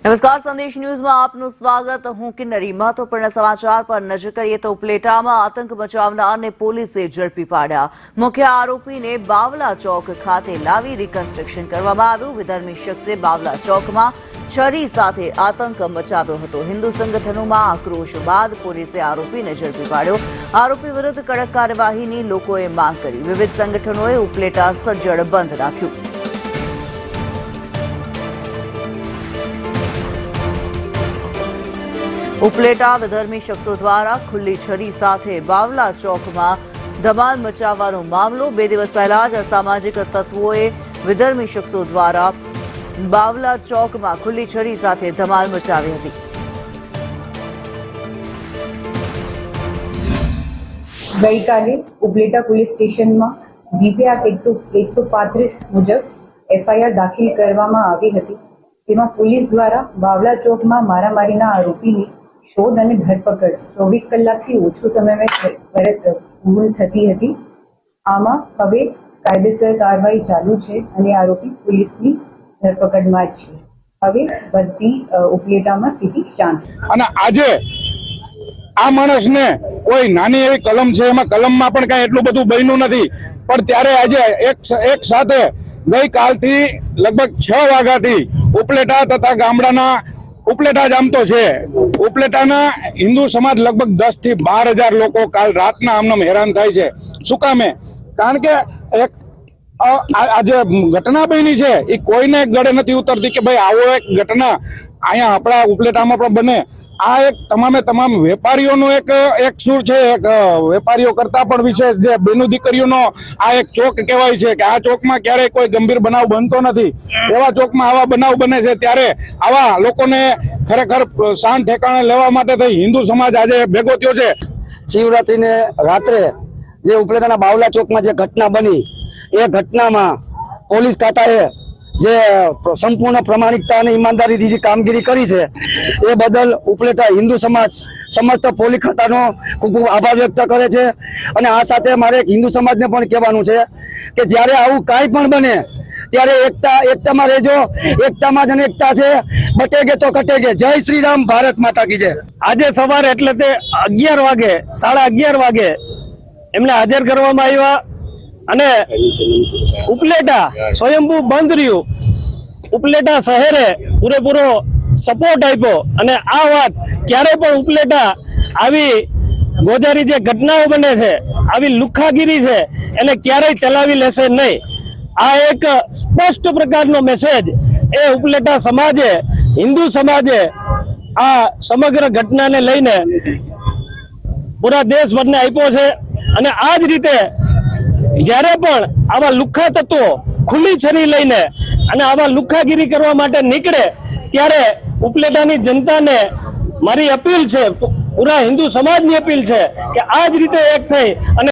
नमस्कार, संदेश न्यूज में आपનું સ્વાગત। હું કિન્નરી। महत्वपूर्ण समाचार पर नजर करिए तो ઉપલેટામાં आतंक મચાવનારને પોલીસે ઝડપી પાડ્યા। મુખ્ય આરોપીને બાવલા ચોક ખાતે લાવી રિકન્સ્ટ્રક્શન કરવામાં આવ્યું। વિધર્મી શખ્સે બાવલા ચોકમાં છરી સાથે આતંક મચાવ્યો હતો। હિન્દુ સંગઠનોમાં આક્રોશ બાદ પોલીસે આરોપીને ઝડપી પાડ્યો। આરોપી વિરુદ્ધ કડક કાર્યવાહીની લોકોએ માંગ કરી। વિવિધ સંગઠનોએ ઉપલેટા સજ્જડ બંધ રાખ્યું। ઉપલેટા વિધર્મી શખ્સો દ્વારા ખુલ્લી છરી સાથે બાવલા ચોકમાં ધમાલ મચાવવાનો મામલો। 2 દિવસ પહેલા જ અસામાજિક તત્વોએ વિધર્મી શખ્સો દ્વારા બાવલા ચોકમાં ખુલ્લી છરી સાથે ધમાલ મચાવી હતી। ગઈકાલે ઉપલેટા પોલીસ સ્ટેશનમાં જીપી એક્ટ 135 મુજબ એફઆઈઆર દાખલ કરવામાં આવી હતી। તેમાં પોલીસ દ્વારા બાવલા ચોકમાં મારામારીના આરોપીની શોધ અને ધરપકડ 24 કલાકથી ઓછો સમયમાં પૂર્ણ થતી હતી। આમાં હવે કાયદેસર કાર્યવાહી ચાલુ છે અને આરોપી પોલીસની ધરપકડમાં જ છે। હવે બધી ઉપલેટામાં સ્થિતિ શાંત છે અને આજે આ માણસને કોઈ નાની એવી કલમ છે, એમાં કલમમાં પણ કાંઈ એટલું બધું બન્યું નથી, પણ ત્યારે આજે એક સાથે ગઈકાલથી લગભગ 6 વાગ્યાથી ઉપલેટા તથા ગામડાના ઉપલેટા જ આમ તો છે, ઉપલેટાના હિન્દુ સમાજ લગભગ 10 થી 12,000 લોકો કાલ રાતના આમનામ હેરાન થાય છે। શું કામે? કારણ કે એક આ જે ઘટના બની છે એ કોઈને ગળે નથી ઉતરતી કે ભાઈ આવો એક ઘટના અહીંયા આપણા ઉપલેટામાં પણ બને। આ એક તમામ વેપારીઓનો એક સૂર છે। એક વેપારીઓ કરતા પણ વિશેષ જે બેનું દીકરીઓનો આ એક ચોક કહેવાય છે કે આ ચોકમાં ક્યારેય કોઈ ગંભીર બનાવ બનતો નથી। એવા ચોકમાં આવા બનાવ બને છે, ત્યારે આવા લોકોને ખરેખર શાન ઠેકાણે લેવા માટે થઈ હિન્દુ સમાજ આજે ભેગો થયો છે। શિવરાત્રીને રાત્રે જે ઉપલેટાના બાવલા ચોકમાં જે ઘટના બની, એ ઘટનામાં પોલીસ ખાતાએ જે સંપૂર્ણ પ્રામાણિકતા અને ઈમાનદારીથી જે કામગીરી કરી છે એ બદલ ઉપલેટા હિન્દુ સમાજ સમસ્ત પોલીસ ખાતાનો ખૂબ ખૂબ આભાર વ્યક્ત કરે છે। અને આ સાથે મારે હિન્દુ સમાજને પણ કહેવાનું છે કે જ્યારે આવું કાંઈ પણ બને ત્યારે એકતામાં રહેજો। એકતામાં જ અનેકતા છે, બટેગે તો કટેગે। જય શ્રી રામ, ભારત માતા કી જય। આજે સવારે એટલે તે 11 વાગે 11:30 વાગે એમને હાજર કરવામાં આવ્યા અને ઉપલેટા સ્વયંભૂ બંધ રહ્યું। ઉપલેટા શહેરે પૂરેપૂરો સપોર્ટ આપ્યો અને આ વાત ક્યારે પણ ઉપલેટા આવી ગોજારી જે ઘટનાઓ બને છે, આવી લુખ્ખાગીરી છે, એને ક્યારેય ચલાવી લેશે નહીં। આ એક સ્પષ્ટ પ્રકારનો મેસેજ એ ઉપલેટા સમાજે, હિન્દુ સમાજે આ સમગ્ર ઘટનાને લઈને પૂરા દેશભરને આપ્યો છે। અને આ જ રીતે જ્યારે પણ આવા લુખ્ખા તત્વો ખુલ્લી છરી લઈને અને આવા લુખ્ખાગીરી કરવા માટે નીકળે, ત્યારે ઉપલેટાની જનતાને મારી અપીલ છે, પૂરા હિન્દુ સમાજની અપીલ છે કે આ જ રીતે એક થઈ અને